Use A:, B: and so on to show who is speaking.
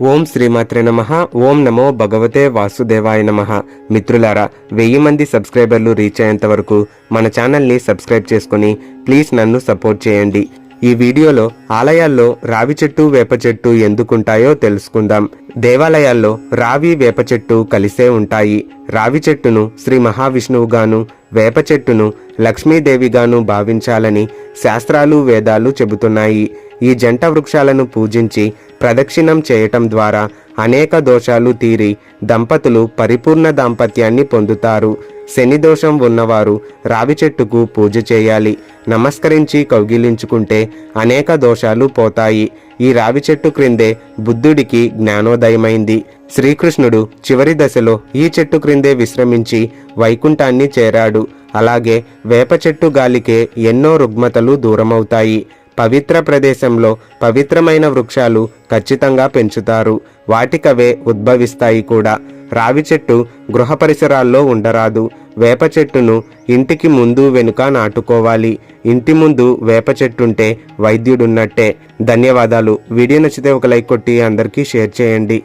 A: ఓం శ్రీమాత్రే నమః. ఓం నమో భగవతే వాసుదేవాయ నమః. మిత్రులారా, 1000 మంది సబ్స్క్రైబర్లు రీచ్ అయ్యేంత వరకు మన ఛానల్ని సబ్స్క్రైబ్ చేసుకుని ప్లీజ్ నన్ను సపోర్ట్ చేయండి. ఈ వీడియోలో ఆలయాల్లో రావి చెట్టు వేప చెట్టు ఎందుకుంటాయో తెలుసుకుందాం. దేవాలయాల్లో రావి వేప చెట్టు కలిసే ఉంటాయి. రావి చెట్టును శ్రీ మహావిష్ణువుగాను, వేప చెట్టును లక్ష్మీదేవిగాను భావించాలని శాస్త్రాలు వేదాలు చెబుతున్నాయి. ఈ జంట వృక్షాలను పూజించి ప్రదక్షిణం చేయటం ద్వారా అనేక దోషాలు తీరి దంపతులు పరిపూర్ణ దాంపత్యాన్ని పొందుతారు. శని దోషం ఉన్నవారు రావి చెట్టుకు పూజ చేయాలి. నమస్కరించి కౌగిలించుకుంటే అనేక దోషాలు పోతాయి. ఈ రావి చెట్టు క్రిందే బుద్ధుడికి జ్ఞానోదయమైంది. శ్రీకృష్ణుడు చివరి దశలో ఈ చెట్టు క్రిందే విశ్రమించి వైకుంఠాన్ని చేరాడు. అలాగే వేప చెట్టు గాలికే ఎన్నో రుగ్మతలు దూరమవుతాయి. పవిత్ర ప్రదేశంలో పవిత్రమైన వృక్షాలు ఖచ్చితంగా పెంచుతారు. వాటికవే ఉద్భవిస్తాయి కూడా. రావి చెట్టు గృహ పరిసరాల్లో ఉండరాదు. వేప చెట్టును ఇంటికి ముందు వెనుక నాటుకోవాలి. ఇంటి ముందు వేప చెట్టుంటే వైద్యుడున్నట్టే. ధన్యవాదాలు. వీడియో నచ్చితే ఒక లైక్ కొట్టి అందరికీ షేర్ చేయండి.